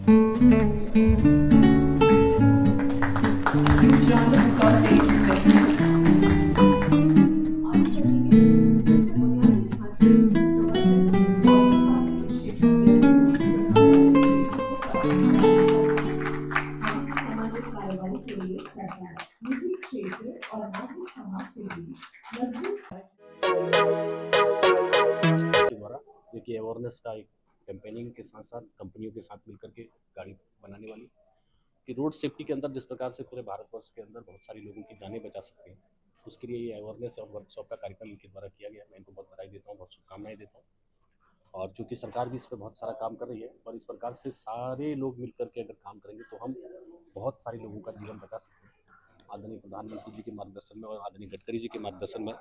Huge round of applause, ladies and gentlemen. सामाजिक कार्यवाही के लिए सरकार निजी क्षेत्र और नागरिक समाज के बीच मजबूत के द्वारा देखिए अवेयरनेस का एक कैंपेनिंग के साथ साथ कंपनियों के साथ मिलकर के गाड़ी बनाने वाली कि रोड सेफ्टी के अंदर जिस प्रकार से पूरे भारतवर्ष के अंदर बहुत सारे लोगों की जानें बचा सकते हैं, उसके लिए ये अवेयरनेस और वर्कशॉप का कार्यक्रम इनके द्वारा किया गया। मैं इनको बहुत बधाई देता हूँ, बहुत शुभकामनाएं देता हूँ। और चूँकि सरकार भी इस पर बहुत सारा काम कर रही है और इस प्रकार से सारे लोग मिल कर के अगर काम करेंगे तो हम बहुत सारे लोगों का जीवन बचा सकते हैं। आदरणीय प्रधानमंत्री जी के मार्गदर्शन में और आदरणीय गडकरी जी के मार्गदर्शन में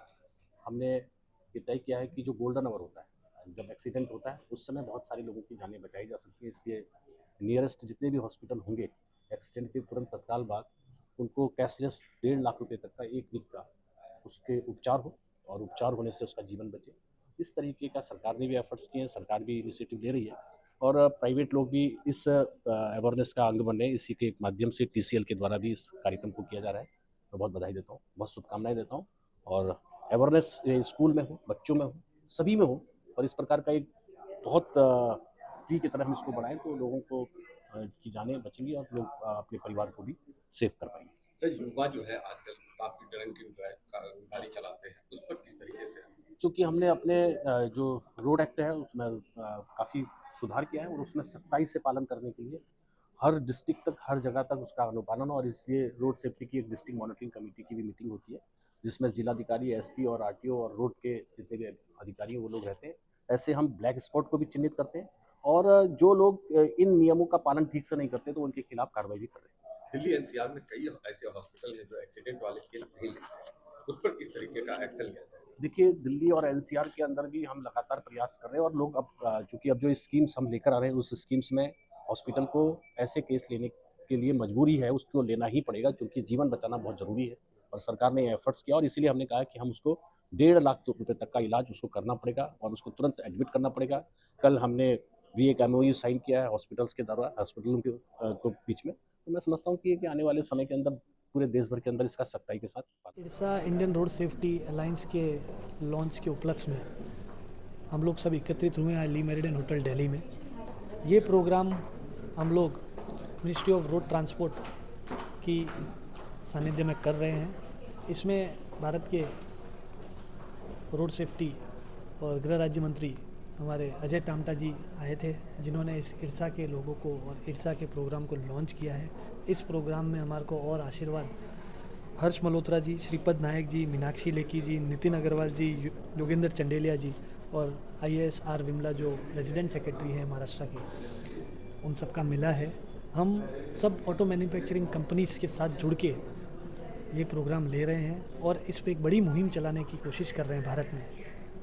हमने ये तय किया है कि जो गोल्डन आवर होता है, जब एक्सीडेंट होता है उस समय बहुत सारे लोगों की जानें बचाई जा सकती हैं। इसलिए नियरेस्ट जितने भी हॉस्पिटल होंगे, एक्सीडेंट के तुरंत तत्काल बाद उनको कैशलेस 1.5 लाख रुपए तक का 1 वीक का उसके उपचार हो और उपचार होने से उसका जीवन बचे। इस तरीके का सरकार ने भी एफर्ट्स किए हैं, सरकार भी इनिशिएटिव ले रही है और प्राइवेट लोग भी इस अवेयरनेस का अंग बन रहे हैं। इसी के माध्यम से टीसीएल के द्वारा भी इस कार्यक्रम को किया जा रहा है। मैं बहुत बधाई देता हूँ, बहुत शुभकामनाएं देता हूँ और अवेयरनेस स्कूल में हो, बच्चों में हो, सभी में हो और इस प्रकार का एक बहुत ट्री की तरह हम इसको बढ़ाएं तो लोगों को की जानें बचेंगी और लोग अपने परिवार को भी सेव कर पाएंगे। सर, युवा जो है आजकल काफी ड्रंक एंड ड्राइव गाड़ी चलाते हैं, उस पर किस तरीके से चूँकि हमने अपने जो रोड एक्ट है उसमें काफ़ी सुधार किया है और उसमें सख्ताई से पालन करने के लिए हर डिस्ट्रिक्ट तक, हर जगह तक उसका अनुपालन हो और इसलिए रोड सेफ्टी की एक डिस्ट्रिक्ट मॉनिटरिंग कमेटी की भी मीटिंग होती है, जिसमें जिलाधिकारी, एसपी और आरटीओ और रोड के जितने भी अधिकारी हैं वो लोग रहते हैं। ऐसे हम ब्लैक स्पॉट को भी चिन्हित करते हैं और जो लोग इन नियमों का पालन ठीक से नहीं करते तो उनके खिलाफ कार्रवाई भी कर रहे हैं। दिल्ली एनसीआर में कई ऐसे हॉस्पिटल हैं जो एक्सीडेंट वाले केस नहीं लेते हैं, उस पर किस तरीके का एक्शन लिया जाए? देखिए दिल्ली और एनसीआर के अंदर भी हम लगातार प्रयास कर रहे हैं और लोग अब चूंकि अब जो स्कीम्स हम लेकर आ रहे हैं उस स्कीम्स में हॉस्पिटल को ऐसे केस लेने के लिए मजबूरी है, उसको लेना ही पड़ेगा क्योंकि जीवन बचाना बहुत ज़रूरी है और सरकार ने एफर्ट्स किया और इसीलिए हमने कहा कि हम उसको 1.5 लाख रुपए तक का इलाज उसको करना पड़ेगा और उसको तुरंत एडमिट करना पड़ेगा। कल हमने भी एक एमओयू साइन किया है हॉस्पिटल्स के द्वारा, हॉस्पिटलों के बीच में। तो मैं समझता हूँ कि आने वाले समय के अंदर पूरे देश भर के अंदर इसका सख्ताई के साथ इरसा इंडियन रोड सेफ्टी अलायंस के लॉन्च के उपलक्ष्य में हम लोग सब एकत्रित हुए हैं ली मेरिडियन होटल दिल्ली में। ये प्रोग्राम हम लोग मिनिस्ट्री ऑफ रोड ट्रांसपोर्ट की सानिध्य में कर रहे हैं। इसमें भारत के रोड सेफ्टी और गृह राज्य मंत्री हमारे अजय टामटा जी आए थे, जिन्होंने इस इरसा के लोगों को और इरसा के प्रोग्राम को लॉन्च किया है। इस प्रोग्राम में हमारे को और आशीर्वाद हर्ष मल्होत्रा जी, श्रीपद नायक जी, मीनाक्षी लेखी जी, नितिन अग्रवाल जी, योगेंद्र चंडेलिया जी और IAS आर विमला जो रेजिडेंट सेक्रेटरी हैं महाराष्ट्र के, उन सब का मिला है। हम सब ऑटो मैन्युफैक्चरिंग कंपनीज के साथ जुड़ के ये प्रोग्राम ले रहे हैं और इस पर एक बड़ी मुहिम चलाने की कोशिश कर रहे हैं भारत में,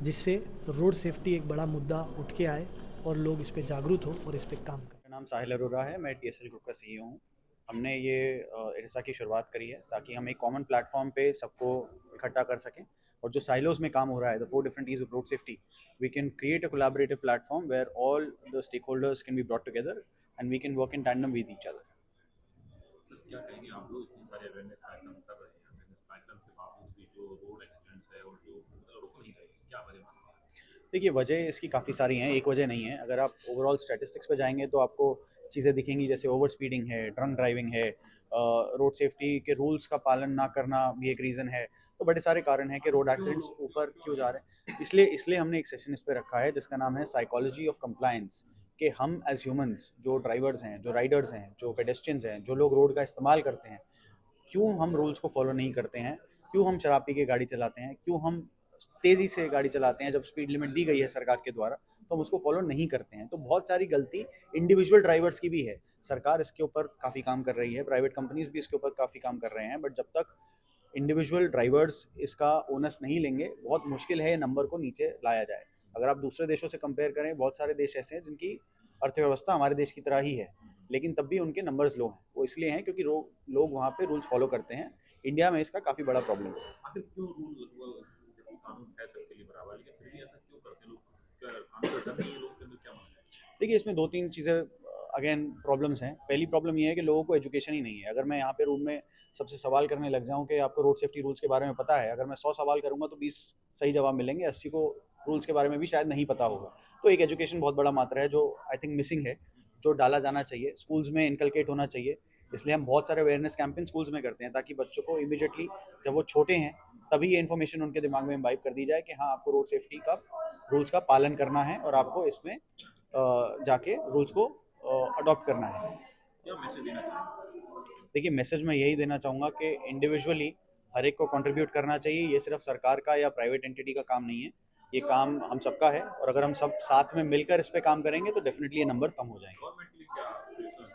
जिससे रोड सेफ्टी एक बड़ा मुद्दा उठ के आए और लोग इस पर जागरूक हो और इस पर काम करें। मेरा नाम साहिल अरोरा है, मैं TSL ग्रुप का CEO हूँ। हमने ये इरसा की शुरुआत करी है ताकि हम एक कॉमन प्लेटफॉर्म पे सबको इकट्ठा कर सकें और जो साइलोज में काम हो रहा है, the 4 different E's of road safety, we can create a collaborative platform where all the stakeholders can be brought together and we can work in tandem with each other. क्या कहेंगे आप लोग इतने सारे अवेयरनेस कार्यक्रम कर रहे हैं, अवेयरनेस कार्यक्रम के बावजूद भी जो रोड एक्सीडेंट्स है और जो रोक नहीं रहे, क्या वजह मानते हैं? देखिए, वजह इसकी काफ़ी सारी हैं, एक वजह नहीं है। अगर आप ओवरऑल स्टैटिस्टिक्स पे जाएंगे तो आपको चीज़ें दिखेंगी, जैसे ओवर स्पीडिंग है, ड्रंक ड्राइविंग है, रोड सेफ्टी के रूल्स का पालन ना करना भी एक रीज़न है। तो बड़े सारे कारण हैं कि रोड एक्सीडेंट्स ऊपर क्यों जा रहे हैं। इसलिए हमने एक सेशन इस पे रखा है जिसका नाम है साइकोलॉजी ऑफ कंप्लायंस, कि हम एज ह्यूमंस, जो ड्राइवर्स हैं, जो राइडर्स हैं, जो पेडेस्ट्रियंस हैं, जो लोग रोड का इस्तेमाल करते हैं, क्यों हम रूल्स को फॉलो नहीं करते हैं, क्यों हम शराब पी के गाड़ी चलाते हैं, क्यों हम तेज़ी से गाड़ी चलाते हैं। जब स्पीड लिमिट दी गई है सरकार के द्वारा तो हम उसको फॉलो नहीं करते हैं। तो बहुत सारी गलती इंडिविजुअल ड्राइवर्स की भी है। सरकार इसके ऊपर काफ़ी काम कर रही है, प्राइवेट कंपनीज भी इसके ऊपर काफ़ी काम कर रहे हैं, बट जब तक इंडिविजुअल ड्राइवर्स इसका ओनस नहीं लेंगे, बहुत मुश्किल है ये नंबर को नीचे लाया जाए। अगर आप दूसरे देशों से कंपेयर करें, बहुत सारे देश ऐसे हैं जिनकी अर्थव्यवस्था हमारे देश की तरह ही है, लेकिन तब भी उनके नंबर्स लो हैं। वो इसलिए हैं क्योंकि लोग वहाँ पे रूल्स फॉलो करते हैं। इंडिया में इसका काफ़ी बड़ा प्रॉब्लम है। आखिर क्यों रूल जबकि कानून है सबके लिए बराबर, लेकिन फिर भी ऐसा क्यों करते हैं लोग? क्या कानून का डर नहीं है लोगों के अंदर, क्या मानना है? देखिए, इसमें 2-3 चीज़ें अगेन प्रॉब्लम्स हैं। पहली प्रॉब्लम ये है कि लोगों को एजुकेशन ही नहीं है। अगर मैं यहाँ पे रूम में सबसे सवाल करने लग जाऊँ कि आपको रोड सेफ्टी रूल्स के बारे में पता है, अगर मैं 100 सवाल करूँगा तो 20 सही जवाब मिलेंगे, 80 को रूल्स के बारे में भी शायद नहीं पता होगा। तो एक एजुकेशन बहुत बड़ा मात्रा है जो आई थिंक मिसिंग है, जो डाला जाना चाहिए, स्कूल्स में इनकलकेट होना चाहिए। इसलिए हम बहुत सारे अवेयरनेस कैंपेन स्कूल्स में करते हैं ताकि बच्चों को इमीडिएटली जब वो छोटे हैं तभी ये इन्फॉर्मेशन उनके दिमाग में इम्बाइब कर दी जाए कि हाँ, आपको रोड सेफ्टी का रूल्स का पालन करना है और आपको इसमें जाके रूल्स को अडॉप्ट करना है। क्या मैसेज देना चाहिए? देखिए, मैसेज मैं यही देना चाहूँगा कि इंडिविजुअली हर एक को कंट्रीब्यूट करना चाहिए। ये सिर्फ सरकार का या प्राइवेट एंटिटी का काम नहीं है, ये काम हम सबका है और अगर हम सब साथ में मिलकर इस पे काम करेंगे तो डेफिनेटली ये नंबर्स कम हो जाएंगे। गवर्नमेंट के लिए क्या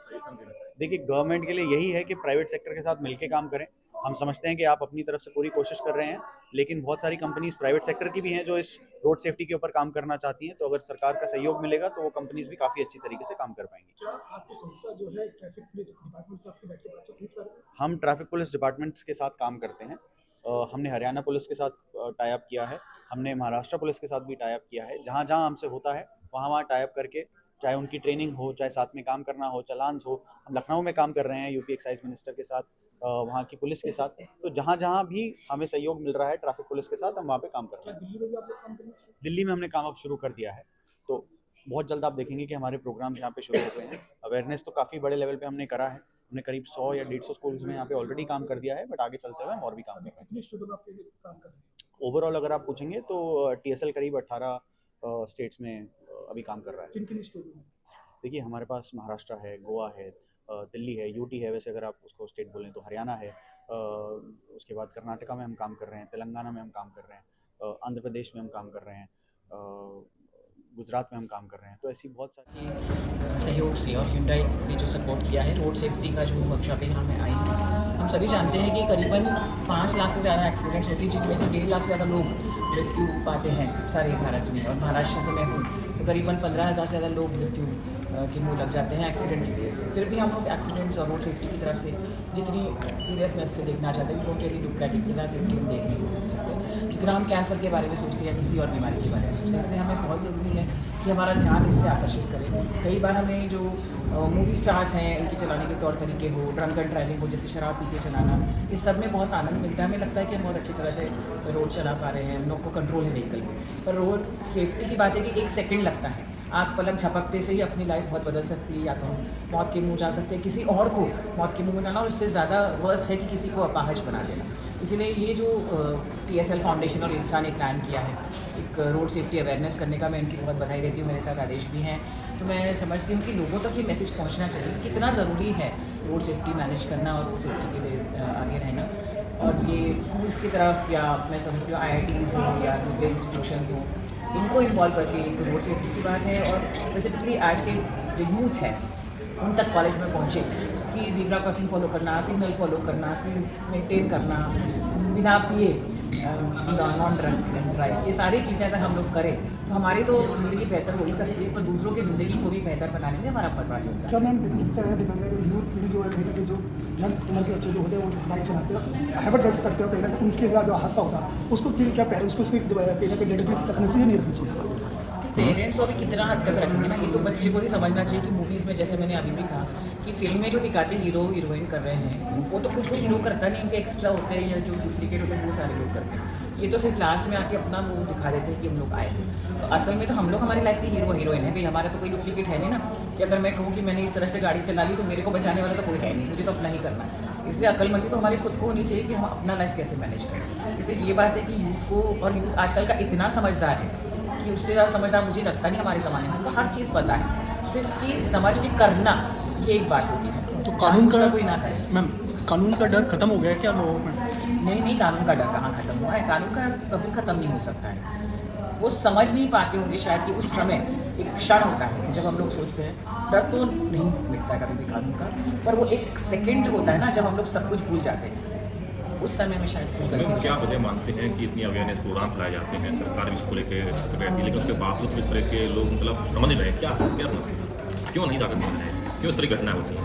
सजेशन देना चाहिए? देखिए, गवर्नमेंट के लिए यही है कि प्राइवेट सेक्टर के साथ मिलकर काम करें। हम समझते हैं कि आप अपनी तरफ से पूरी कोशिश कर रहे हैं, लेकिन बहुत सारी कंपनीज प्राइवेट सेक्टर की भी हैं जो इस रोड सेफ्टी के ऊपर काम करना चाहती हैं। तो अगर सरकार का सहयोग मिलेगा तो वो कंपनीज भी काफ़ी अच्छी तरीके से काम कर पाएंगी। क्या आपकी संस्था जो है ट्रैफिक पुलिस डिपार्टमेंट से आपके बैठ के बातचीत नहीं कर रही है? हम ट्रैफिक पुलिस डिपार्टमेंट्स के साथ काम करते हैं। हमने हरियाणा पुलिस के साथ टाई अप किया है, हमने महाराष्ट्र पुलिस के साथ भी टाई अप किया है। जहाँ जहाँ हमसे होता है वहाँ टाई अप करके, चाहे उनकी ट्रेनिंग हो, चाहे साथ में काम करना हो, चलान्स हो। हम लखनऊ में काम कर रहे हैं यूपी एक्साइज मिनिस्टर के साथ, वहाँ की पुलिस के साथ। तो जहाँ जहाँ भी हमें सहयोग मिल रहा है ट्रैफिक पुलिस के साथ, हम वहाँ पे काम कर रहे हैं। दिल्ली में भी आप लोग काम करेंगे? दिल्ली में हमने काम अब शुरू कर दिया है, तो बहुत जल्द आप देखेंगे कि हमारे प्रोग्राम्स यहाँ पे शुरू हो गए हैं। अवेयरनेस तो काफ़ी बड़े लेवल पे हमने करा है, हमने करीब 100 या 150 स्कूल्स में यहाँ पे ऑलरेडी काम कर दिया है, बट आगे चलते हुए हम और भी काम कर रहे हैं। कितने स्टूडेंट आपके लिए काम कर रहे हैं? ओवरऑल अगर आप पूछेंगे तो TSL करीब 18 स्टेट्स में अभी काम कर रहा है। किन किन स्टूडेंट हैं? देखिए, हमारे पास महाराष्ट्र है, गोवा है, दिल्ली है, यूटी है, वैसे अगर आप उसको स्टेट बोलें तो हरियाणा है, उसके बाद कर्नाटका में हम काम कर रहे हैं, तेलंगाना में हम काम कर रहे हैं, आंध्र प्रदेश में हम काम कर रहे हैं, गुजरात में हम काम कर रहे हैं। तो ऐसी बहुत सारी सहयोग से और Hyundai ने जो सपोर्ट किया है, रोड सेफ्टी का जो वर्कशॉप है यहाँ में आई है। हम सभी जानते हैं कि करीबन 5 लाख से ज़्यादा एक्सीडेंट्स होती हैं, जिनमें से 1.5 लाख से ज़्यादा लोग मृत्यु पाते हैं सारे भारत में। और महाराष्ट्र से मैं हूँ तो करीबन 15,000 से ज़्यादा लोग मृत्यु के मुँह लग जाते हैं एक्सीडेंट की वजह से। फिर भी हम लोग एक्सीडेंट्स और रोड सेफ्टी की तरफ से जितनी सीरियसनेस से देखना चाहते हैं, don't really look at it, इतना सेफ्टी हम देख नहीं सकते जितना हम कैंसर के बारे में सोचते हैं, किसी और बीमारी के बारे में सोचते हैं। इसलिए हमें बहुत ज़रूरी है कि हमारा ध्यान इससे आकर्षित करें। कई बार हमें जो मूवी स्टार्स हैं, इनके चलाने के तौर तरीके हो, ड्रंक एंड ड्राइविंग हो, जैसे शराब पी के चलाना, इस सब में बहुत आनंद मिलता है। हमें लगता है कि हम बहुत अच्छी तरह से रोड चला पा रहे हैं, हम लोग को कंट्रोल है व्हीकल में। पर रोड सेफ्टी की बात है कि 1 सेकंड लगता है, आँख पलक झपकते से ही अपनी लाइफ बहुत बदल सकती है। या तो हम मौत के मुँह जा सकते हैं, किसी और को मौत के मुँह में डालना, और इससे ज़्यादा वर्स्ट है कि किसी को अपाहज बना देना। इसीलिए ये जो TSL फाउंडेशन और ISSA ने प्लान किया है एक रोड सेफ्टी अवेयरनेस करने का, मैं इनकी बहुत बधाई देती हूँ। मेरे साथ आदेश भी हैं। तो मैं समझती हूँ कि लोगों तक ये मैसेज पहुँचना चाहिए कितना ज़रूरी है रोड सेफ्टी मैनेज करना और रोड सेफ्टी के लिए आगे रहना। और ये स्कूल्स की तरफ, या मैं समझती हूँ IITs हो या दूसरे इंस्टीट्यूशंस हों, इनको इन्वॉल्व करके एक तो रोड सेफ्टी की बात है, और स्पेसिफिकली आज के जो यूथ है उन तक कॉलेज में पहुँचे कि ज़ीब्रा क्रॉसिंग फॉलो करना, सिग्नल फॉलो करना, स्पीड मेंटेन करना, बिना पिए नॉन ड्राइव, ये सारी चीज़ें अगर हम लोग करें तो हमारी तो ज़िंदगी बेहतर हो ही सकती है, पर दूसरों की ज़िंदगी को भी बेहतर बनाने में हमारा बहुत बड़ा योगदान है। क्या मैम दिखता है यूथ पीढ़ी जो है कहीं ना कहीं जो यंग उम्र के बच्चे जो होते हैं वो बाइक चलाते हैं, हैबिट करते हैं, कहीं ना कहीं उनके साथ जो हादसा होता है उसको क्या पेरेंट्स को उसकी कहीं ना कहीं नेगेटिव रखना चाहिए, नहीं रखना चाहिए? पेरेंट्स को भी कितना हद तक रखेंगे ना, ये तो बच्चे को ही समझना चाहिए कि मूवीज़ में, जैसे मैंने अभी भी कहा कि फिल्म में जो दिखाते हीरो हीरोइन कर रहे हैं, वो तो खुद को हीरो करता नहीं, उनके एक्स्ट्रा होते हैं या जो डुप्लीकेट होते हैं वो सारे लोग करते हैं। ये तो सिर्फ लास्ट में आके अपना वो दिखा देते हैं कि हम लोग आए हैं। तो असल में तो हम लोग हमारी लाइफ की हीरो हीरोइन है भाई, हमारा तो कोई डुप्लीकेट है नहीं ना, कि अगर मैं कहूँ कि मैंने इस तरह से गाड़ी चला ली तो मेरे को बचाने वाला तो कोई है नहीं, मुझे तो अपना ही करना है। इसलिए अक्लमंदी तो हमारी खुद को होनी चाहिए कि हम अपना लाइफ कैसे मैनेज करें। इसलिए ये बात है कि यूथ को, और यूथ आजकल का इतना समझदार है कि उससे ज़्यादा समझदार मुझे लगता नहीं हमारे ज़माने में, उनको हर चीज़ पता है, सिर्फ कि समझ के करना ये एक बात होती है। तो कानून का कोई ना करे मैम, कानून का डर खत्म हो गया है क्या लोगों में? नहीं, कानून का डर कहाँ खत्म हुआ है, कानून का डर कभी ख़त्म नहीं हो सकता है। वो समझ नहीं पाते होंगे शायद कि उस समय एक क्षण होता है जब हम लोग सोचते हैं, डर तो नहीं मिटता कभी भी कानून का, पर वो एक सेकेंड जो होता है ना जब हम लोग सब कुछ भूल जाते हैं, उस समय में शायद कुछ गलती हो क्या जाती है। वजह मानते हैं कि इतनी अवेयरनेस प्रोग्राम कराए जाते हैं, सरकार भी इसको लेकर सतर्क रहती है, लेकिन उसके बावजूद इस तरह के लोग मतलब समझ नहीं रहे, क्या समझते हैं, क्यों नहीं जाकर समझ रहे हैं, क्यों इस तरह की घटना होती है?